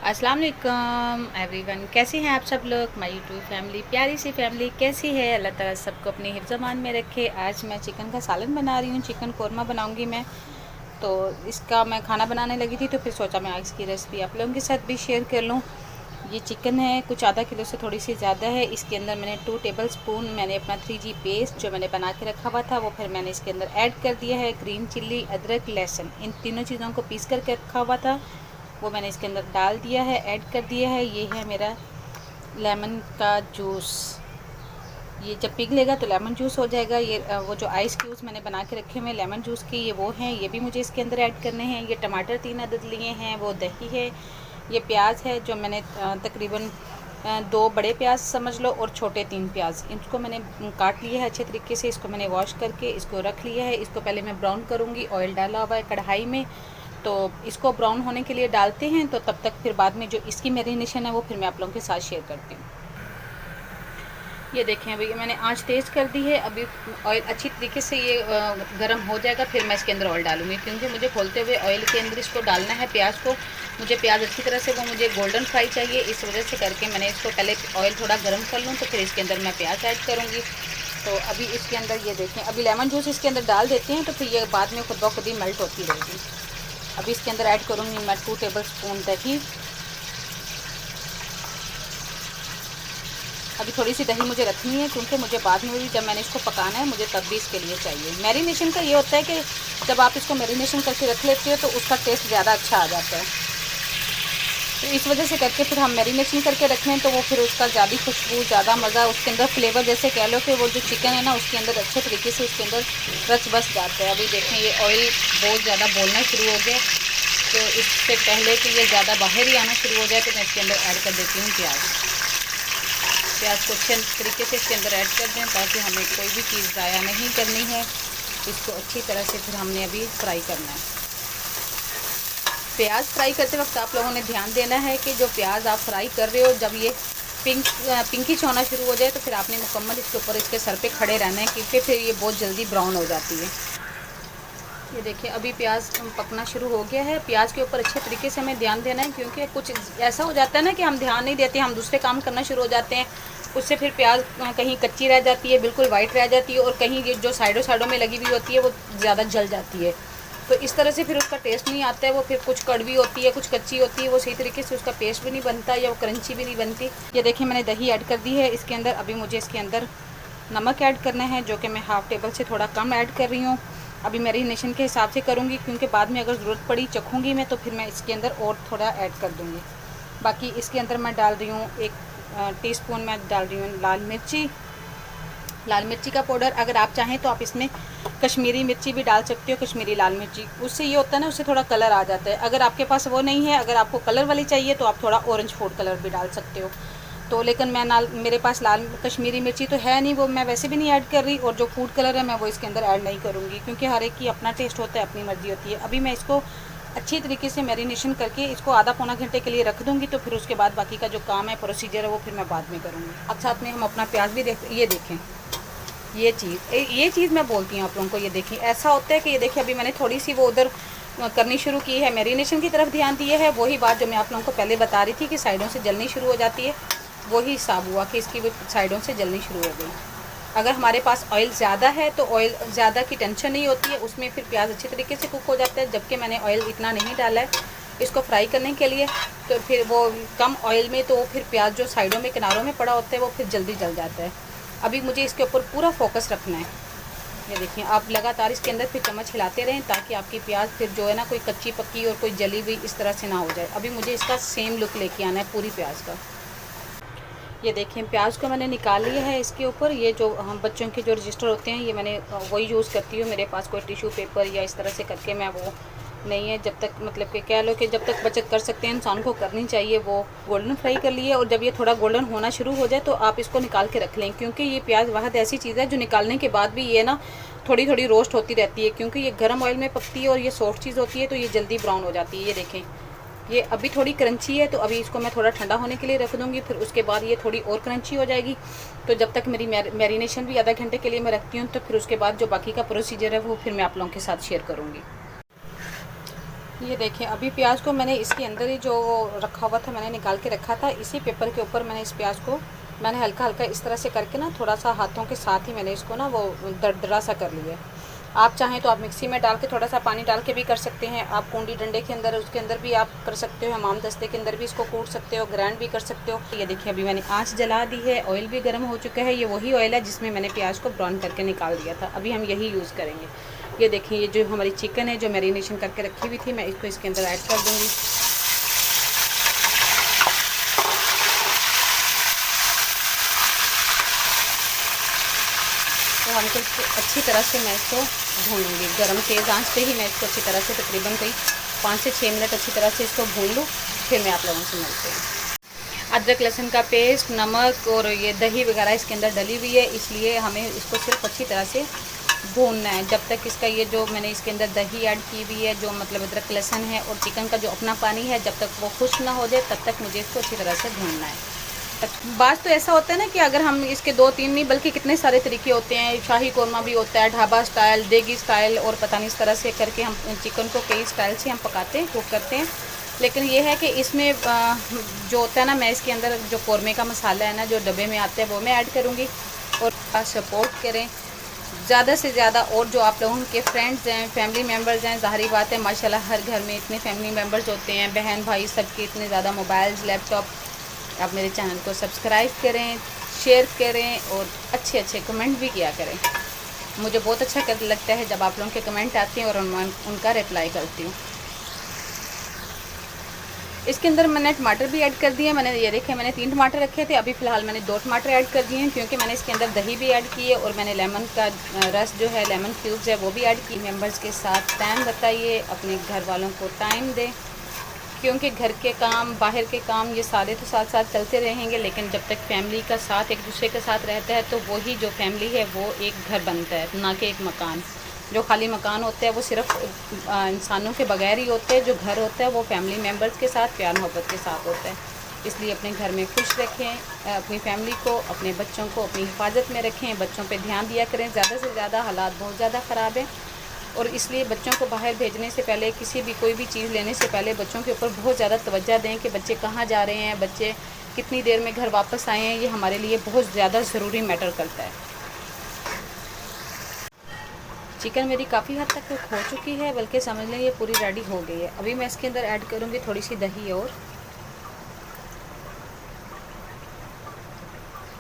अस्सलाम वालेकुम एवरीवन, कैसे हैं आप सब लोग। माय यूट्यूब फैमिली, प्यारी सी फैमिली कैसी है। अल्लाह ताला सबको अपने हिफ्ज़ अमान में रखे। आज मैं चिकन का सालन बना रही हूँ, चिकन कौरमा बनाऊँगी मैं। तो इसका मैं खाना बनाने लगी थी तो फिर सोचा मैं आज की रेसिपी आप लोगों के साथ भी शेयर कर लूँ। ये चिकन है कुछ आधा किलो से थोड़ी सी ज़्यादा है। इसके अंदर मैंने 2 टेबल स्पून मैंने अपना 3G पेस्ट जो मैंने बना के रखा हुआ था वो फिर मैंने इसके अंदर ऐड कर दिया है। ग्रीन चिल्ली, अदरक, लहसुन, इन तीनों चीज़ों को पीस करके रखा हुआ था वो मैंने इसके अंदर डाल दिया है, ऐड कर दिया है। ये है मेरा लेमन का जूस, ये जब पिघलेगा तो लेमन जूस हो जाएगा। ये वो जो आइस क्यूब्स मैंने बना के रखे हुए लेमन जूस के ये वो हैं, ये भी मुझे इसके अंदर ऐड करने हैं। ये टमाटर 3 अदद लिए हैं, वो दही है। ये प्याज है जो मैंने तकरीबन 2 बड़े प्याज समझ लो और छोटे 3 प्याज, इनको मैंने काट लिया है अच्छे तरीके से। इसको मैंने वॉश करके इसको रख लिया है। इसको पहले मैं ब्राउन करूँगी, ऑयल डाला हुआ है कढ़ाई में, तो इसको ब्राउन होने के लिए डालते हैं। तो तब तक फिर बाद में जो इसकी मैरिनेशन है वो फिर मैं आप लोगों के साथ शेयर करती हूँ। ये देखें अभी मैंने आंच तेज़ कर दी है। अभी ऑयल अच्छी तरीके से ये गर्म हो जाएगा फिर मैं इसके अंदर ऑयल डालूँगी, क्योंकि मुझे खोलते हुए ऑयल के अंदर इसको डालना है प्याज को। मुझे प्याज अच्छी तरह से वो मुझे गोल्डन फ्राई चाहिए, इस वजह से करके मैंने इसको पहले ऑयल थोड़ा गर्म कर लूँ तो फिर इसके अंदर मैं प्याज ऐड करूँगी। तो अभी इसके अंदर ये देखें अभी लेमन जूस इसके अंदर डाल देते हैं तो फिर ये बाद में खुद ब खुद ही मेल्ट होती रहेगी। अभी इसके अंदर ऐड करूँगी मैं 2 टेबल स्पून दही। अभी थोड़ी सी दही मुझे रखनी है क्योंकि मुझे बाद में भी जब मैंने इसको पकाना है मुझे तब भी इसके लिए चाहिए। मैरिनेशन का ये होता है कि जब आप इसको मैरिनेशन करके रख लेते हो तो उसका टेस्ट ज़्यादा अच्छा आ जाता है। तो इस वजह से करके फिर हम मैरिनेशन करके रखें तो वो फिर उसका ज़्यादा खुशबू, ज़्यादा मज़ा, उसके अंदर फ्लेवर जैसे कह लो कि वो जो चिकन है ना उसके अंदर अच्छे तरीके से उसके अंदर रच बस जाता है। अभी देखें ये ऑयल बहुत ज़्यादा बोलना शुरू हो गया, तो इससे पहले कि ये ज़्यादा बाहर ही आना शुरू हो जाए तो मैं इसके अंदर ऐड कर देती हूँ प्याज को अच्छे तरीके से इसके अंदर ऐड कर दें ताकि हमें कोई भी चीज़ ज़ाया नहीं करनी है। इसको अच्छी तरह से फिर हमने अभी फ्राई करना है। प्याज फ्राई करते वक्त आप लोगों ने ध्यान देना है कि जो प्याज आप फ्राई कर रहे हो जब ये पिंकिश होना शुरू हो जाए तो फिर आपने मुकम्मल इसके ऊपर इसके सर पे खड़े रहना है, क्योंकि फिर ये बहुत जल्दी ब्राउन हो जाती है। ये देखिए अभी प्याज पकना शुरू हो गया है। प्याज के ऊपर अच्छे तरीके से हमें ध्यान देना है, क्योंकि कुछ ऐसा हो जाता है ना कि हम ध्यान नहीं देते, हम दूसरे काम करना शुरू हो जाते हैं, उससे फिर प्याज कहीं कच्ची रह जाती है, बिल्कुल वाइट रह जाती है, और कहीं जो साइडों में लगी हुई होती है वो ज़्यादा जल जाती है। तो इस तरह से फिर उसका टेस्ट नहीं आता है, वो फिर कुछ कड़वी होती है, कुछ कच्ची होती है, वो सही तरीके से उसका पेस्ट भी नहीं बनता या वो क्रंची भी नहीं बनती। ये देखिए मैंने दही ऐड कर दी है इसके अंदर। अभी मुझे इसके अंदर नमक ऐड करना है जो कि मैं हाफ़ टेबल से थोड़ा कम ऐड कर रही हूँ। अभी मैरिनेशन के हिसाब से करूँगी, क्योंकि बाद में अगर ज़रूरत पड़ी चखूँगी मैं तो फिर मैं इसके अंदर और थोड़ा ऐड कर दूँगी। बाकी इसके अंदर मैं डाल रही हूँ 1 टीस्पून मैं डाल रही हूँ लाल मिर्ची का पाउडर। अगर आप चाहें तो आप इसमें कश्मीरी मिर्ची भी डाल सकते हो, कश्मीरी लाल मिर्ची, उससे ये होता है ना उससे थोड़ा कलर आ जाता है। अगर आपके पास वो नहीं है, अगर आपको कलर वाली चाहिए तो आप थोड़ा ऑरेंज फूड कलर भी डाल सकते हो। तो लेकिन मेरे पास लाल कश्मीरी मिर्ची तो है नहीं, वो मैं वैसे भी नहीं ऐड कर रही, और जो फूड कलर है मैं वो इसके अंदर ऐड नहीं करूँगी, क्योंकि हर एक की अपना टेस्ट होता है, अपनी मर्ज़ी होती है। अभी मैं इसको अच्छी तरीके से मैरिनेशन करके इसको आधा पौना घंटे के लिए रख दूँगी, तो फिर उसके बाद बाकी का जो काम है, प्रोसीजर है, वो फिर मैं बाद में करूँगी। अब साथ में हम अपना प्याज भी ये देखें, ये चीज़ मैं बोलती हूँ आप लोगों को। ये देखें ऐसा होता है कि ये देखिए अभी मैंने थोड़ी सी वो उधर करनी शुरू की है, मैरिनेशन की तरफ ध्यान दिए है। वही बात जो मैं आप लोगों को पहले बता रही थी कि साइडों से जलनी शुरू हो जाती है, वही हिसाब हुआ कि इसकी साइडों से जलनी शुरू हो गई। अगर हमारे पास ऑयल ज़्यादा है तो ऑयल ज़्यादा की टेंशन नहीं होती है, उसमें फिर प्याज अच्छी तरीके से कुक हो जाता है। जबकि मैंने ऑयल इतना नहीं डाला है इसको फ्राई करने के लिए, तो फिर वो कम ऑयल में तो फिर प्याज जो साइडों में किनारों में पड़ा होता है वो फिर जल्दी जल जाता है। अभी मुझे इसके ऊपर पूरा फोकस रखना है। ये देखिए आप लगातार इसके अंदर फिर चम्मच हिलाते रहें ताकि आपकी प्याज फिर जो है ना कोई कच्ची पक्की और कोई जली हुई इस तरह से ना हो जाए। अभी मुझे इसका सेम लुक लेके आना है पूरी प्याज का। ये देखें प्याज को मैंने निकाल लिया है इसके ऊपर। ये जो हम बच्चों के जो रजिस्टर होते हैं ये मैंने वही यूज़ करती हूँ। मेरे पास कोई टिश्यू पेपर या इस तरह से करके मैं वो नहीं है, जब तक मतलब कि कह लो कि जब तक बचत कर सकते हैं इंसान को करनी चाहिए। वो गोल्डन फ्राई कर लिए और जब ये थोड़ा गोल्डन होना शुरू हो जाए तो आप इसको निकाल के रख लें, क्योंकि ये प्याज वाहद ऐसी चीज़ है जो निकालने के बाद भी ये ना थोड़ी थोड़ी रोस्ट होती रहती है, क्योंकि ये गर्म ऑयल में पकती है और ये सॉफ्ट चीज़ होती है तो ये जल्दी ब्राउन हो जाती है। ये देखें ये अभी थोड़ी क्रंची है, तो अभी इसको मैं थोड़ा ठंडा होने के लिए रख दूँगी, फिर उसके बाद ये थोड़ी और क्रंची हो जाएगी। तो जब तक मेरी मैरिनेशन भी आधा घंटे के लिए मैं रखती हूँ, तो फिर उसके बाद जो बाकी का प्रोसीजर है वो फिर मैं आप लोगों के साथ शेयर करूँगी। ये देखिए अभी प्याज को मैंने इसके अंदर ही जो रखा हुआ था मैंने निकाल के रखा था, इसी पेपर के ऊपर मैंने इस प्याज को मैंने हल्का हल्का इस तरह से करके ना थोड़ा सा हाथों के साथ ही मैंने इसको ना वो दरदरा सा कर लिया। आप चाहें तो आप मिक्सी में डाल के थोड़ा सा पानी डाल के भी कर सकते हैं, आप कुंडी डंडे के अंदर उसके अंदर भी आप कर सकते हो, हमाम दस्ते के अंदर भी इसको कूट सकते हो, ग्राइंड भी कर सकते हो। ये देखिए अभी मैंने आँच जला दी है, ऑयल भी गर्म हो चुका है। ये वही ऑयल है जिसमें मैंने प्याज को ब्राउन करके निकाल दिया था, अभी हम यही यूज़ करेंगे। ये देखिए ये जो हमारी चिकन है जो मैरिनेशन करके रखी हुई थी, मैं इसको इसके अंदर ऐड कर दूँगी। तो हमको इसको अच्छी तरह से मैं इसको भूनूंगी, गरम तेज़ आंच पे ही मैं इसको अच्छी तरह से तकरीबन कई 5 से 6 मिनट अच्छी तरह से इसको भून लूँ, फिर मैं आप लोगों से मिलते हैं। अदरक लहसुन का पेस्ट, नमक और ये दही वगैरह इसके अंदर डली हुई है, इसलिए हमें इसको सिर्फ अच्छी तरह से भूनना है जब तक इसका ये जो मैंने इसके अंदर दही ऐड की हुई है, जो मतलब अदरक लहसुन है और चिकन का जो अपना पानी है, जब तक वो खुश्क ना हो जाए तब तक मुझे इसको अच्छी तरह से भूनना है। बात तो ऐसा होता है ना कि अगर हम इसके 2-3 नहीं बल्कि कितने सारे तरीके होते हैं, शाही कोरमा भी होता है, ढाबा स्टाइल, देगी स्टाइल और पता नहीं इस तरह से करके हम चिकन को कई स्टाइल से हम पकाते हैं, कुक करते हैं। लेकिन ये है कि इसमें जो होता है ना, मैं इसके अंदर जो कोरमे का मसाला है ना जो डब्बे में आता है वो मैं ऐड करूँगी। और आप सपोर्ट करें ज़्यादा से ज़्यादा, और जो आप लोगों के फ्रेंड्स हैं, फैमिली मेम्बर्स हैं, ज़ाहिरी बात है माशाल्लाह हर घर में इतने फैमिली मेम्बर्स होते हैं, बहन भाई सबके इतने ज़्यादा मोबाइल्स, लैपटॉप। आप मेरे चैनल को सब्सक्राइब करें, शेयर करें और अच्छे अच्छे कमेंट भी किया करें। मुझे बहुत अच्छा लगता है जब आप लोगों के कमेंट आते हैं और उनका रिप्लाई करती हूँ। इसके अंदर मैंने टमाटर भी ऐड कर दिए। मैंने ये देखे मैंने 3 टमाटर रखे थे, अभी फ़िलहाल मैंने 2 टमाटर ऐड कर दिए हैं क्योंकि मैंने इसके अंदर दही भी ऐड की है और मैंने लेमन का रस जो है, लेमन क्यूब्स है वो भी ऐड की। मेंबर्स के साथ टाइम बताइए, अपने घर वालों को टाइम दें, क्योंकि घर के काम, बाहर के काम ये सारे तो साथ साथ चलते रहेंगे, लेकिन जब तक फैमिली का साथ एक दूसरे के साथ रहता है तो वही जो फैमिली है वो एक घर बनता है, ना कि एक मकान। जो खाली मकान होता है वो सिर्फ इंसानों के बगैर ही होते हैं, जो घर होता है वो फैमिली मेम्बर्स के साथ प्यार मोहब्बत के साथ होता है। इसलिए अपने घर में खुश रखें अपनी फैमिली को, अपने बच्चों को अपनी हिफाजत में रखें, बच्चों पे ध्यान दिया करें। ज़्यादा से ज़्यादा हालात बहुत ज़्यादा ख़राब हैं और इसलिए बच्चों को बाहर भेजने से पहले, किसी भी कोई भी चीज़ लेने से पहले बच्चों के ऊपर बहुत ज़्यादा तवज्जो दें कि बच्चे कहाँ जा रहे हैं, बच्चे कितनी देर में घर वापस आए हैं। ये हमारे लिए बहुत ज़्यादा ज़रूरी मैटर करता है। चिकन मेरी काफ़ी हद तक कुक हो चुकी है, बल्कि समझ लें ये पूरी रेडी हो गई है। अभी मैं इसके अंदर ऐड करूँगी थोड़ी सी दही और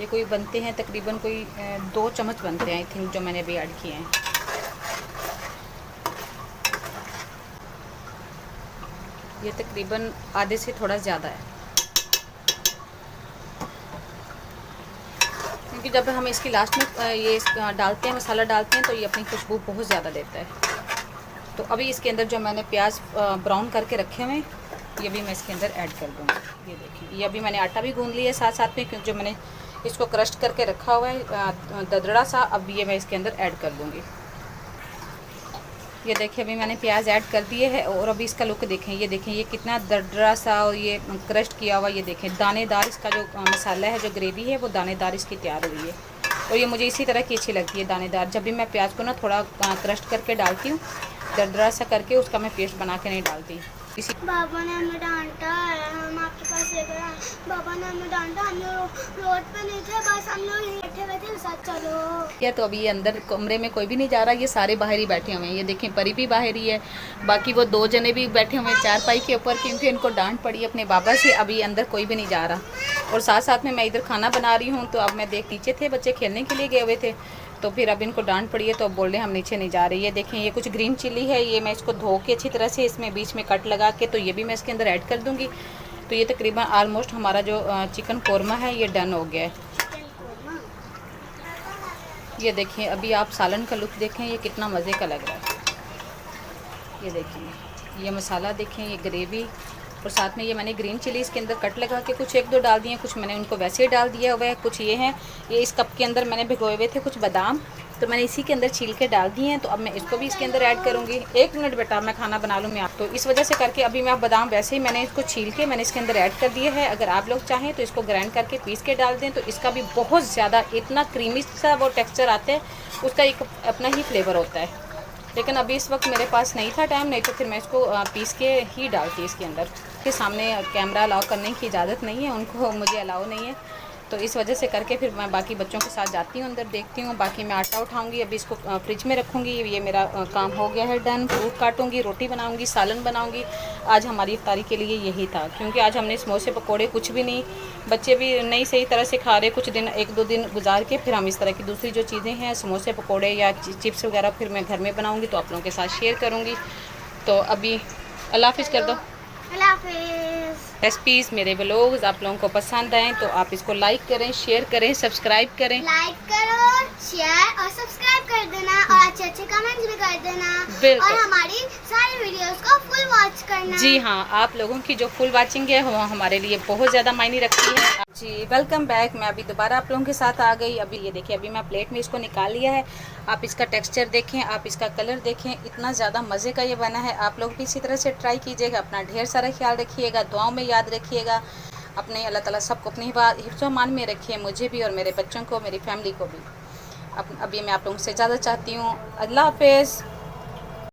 ये कोई बनते हैं तकरीबन कोई 2 चम्मच बनते हैं आई थिंक, जो मैंने अभी ऐड किए हैं। ये तकरीबन आधे से थोड़ा ज़्यादा है क्योंकि जब हम इसकी लास्ट में ये डालते हैं, मसाला डालते हैं तो ये अपनी खुशबू बहुत ज़्यादा देता है। तो अभी इसके अंदर जो मैंने प्याज ब्राउन करके रखे हुए ये भी मैं इसके अंदर ऐड कर दूँगी। ये देखिए ये अभी मैंने आटा भी गूंद लिया है साथ साथ में, क्योंकि जो मैंने इसको क्रश करके रखा हुआ है ददड़ा सा, अब ये मैं इसके अंदर ऐड कर दूँगी। ये देखिए अभी मैंने प्याज ऐड कर दिए है और अभी इसका लुक देखें। ये देखें ये कितना दरदरा सा और ये क्रश्ड किया हुआ, ये देखें दानेदार इसका जो मसाला है, जो ग्रेवी है वो दानेदार इसकी तैयार हुई है। और ये मुझे इसी तरह की अच्छी लगती है दानेदार। जब भी मैं प्याज को ना थोड़ा क्रश्ड करके डालती हूँ, दरदरा सा करके, उसका मैं पेस्ट बना के नहीं डालती। इसी बाबा ने हमें डांटा है, हम आपके पास लेकर आए। बाबा ने हमें डांटा, हम लोग रोड पे नहीं थे, बस हम लोग यहीं बैठे हुए थे, साथ चलो। ये तो अभी ये अंदर कमरे में कोई भी नहीं जा रहा, ये सारे बाहर ही बैठे हुए हैं। ये देखें परी भी बाहर ही है, बाकी वो 2 जने भी बैठे हुए हैं चारपाई के ऊपर, क्योंकि इनको डांट पड़ी अपने बाबा से। अभी अंदर कोई भी नहीं जा रहा और साथ साथ में मैं इधर खाना बना रही हूँ। तो अब मैं देख नीचे थे, बच्चे खेलने के लिए गए हुए थे, तो फिर अब इनको डांट पड़ी है तो अब बोल रहे हैं हम नीचे नहीं जा रहे। ये देखें ये कुछ ग्रीन चिल्ली है, ये मैं इसको धो के अच्छी तरह से इसमें बीच में कट लगा के तो ये भी मैं इसके अंदर ऐड कर दूँगी। तो ये तकरीबन ऑलमोस्ट हमारा जो चिकन कोरमा है ये डन हो गया है। ये देखिए अभी आप सालन का लुक देखें, ये कितना मज़े का लग रहा है। ये देखिए ये मसाला देखें, ये ग्रेवी और साथ में ये मैंने ग्रीन चिली इसके अंदर कट लगा के कुछ 1-2 डाल दिए, कुछ मैंने उनको वैसे ही डाल दिया हुआ है। कुछ ये हैं, ये इस कप के अंदर मैंने भिगोए हुए थे कुछ बादाम, तो मैंने इसी के अंदर छील के डाल दिए हैं। तो अब मैं इसको भी इसके अंदर ऐड करूँगी। 1 मिनट बेटा मैं खाना बना लूँ मैं आप, तो इस वजह से करके अभी मैं बादाम वैसे ही मैंने इसको छील के मैंने इसके अंदर ऐड कर दिए है। अगर आप लोग चाहें तो इसको ग्राइंड करके पीस के डाल दें तो इसका भी बहुत ज़्यादा इतना क्रीमी सा वो टेक्स्चर आता है, उसका एक अपना ही फ्लेवर होता है। लेकिन अभी इस वक्त मेरे पास नहीं था टाइम, नहीं तो फिर मैं इसको पीस के ही डालती इसके अंदर। के सामने कैमरा अलाउ करने की इजाज़त नहीं है उनको, मुझे अलाउ नहीं है, तो इस वजह से करके फिर मैं बाकी बच्चों के साथ जाती हूँ अंदर, देखती हूँ। बाकी मैं आटा उठाऊँगी, अभी इसको फ्रिज में रखूँगी। ये मेरा काम हो गया है डन। फ्रूट काटूँगी, रोटी बनाऊँगी, सालन बनाऊँगी। आज हमारी इफ्तारी के लिए यही था, क्योंकि आज हमने समोसे पकोड़े कुछ भी नहीं, बच्चे भी नहीं सही तरह से खा रहे। कुछ दिन 1-2 दिन गुजार के फिर हम इस तरह की दूसरी जो चीज़ें हैं समोसे पकोड़े या चिप्स वगैरह फिर मैं घर में बनाऊँगी, तो आप लोगों के साथ शेयर करूँगी। तो अभी अल्लाह हाफ़िज़ कर दो। अल्लाह हाफिज़। रेसिपीज़ मेरे व्लॉग्स आप लोगों को पसंद आएँ तो आप इसको लाइक करें, शेयर करें, सब्सक्राइब करें। लाइक करो, शेयर और सब्सक्राइब कर देना और अच्छे अच्छे कमेंट्स भी कर देना बिल्कुल। और हमारी सारी वीडियोस को फुल वॉच करना। जी हाँ, आप लोगों की जो फुल वाचिंग है वो हमारे लिए बहुत ज़्यादा मायने रखती है। जी वेलकम बैक। मैं अभी दोबारा आप लोगों के साथ आ गई। अभी ये देखिए, अभी मैं प्लेट में इसको निकाल लिया है। आप इसका टेक्सचर देखें, आप इसका कलर देखें, इतना ज़्यादा मज़े का ये बना है। आप लोग भी इसी तरह से ट्राई कीजिएगा। अपना ढेर सारा ख्याल रखिएगा, दुआओं में याद रखिएगा अपने। अल्लाह ताला सबको अपनी हिफ्ज़-ओ-अमान में रखिए, मुझे भी और मेरे बच्चों को, मेरी फैमिली को भी। अभी मैं आप लोगों से इजाज़त चाहती हूँ। अल्लाह हाफ़िज़।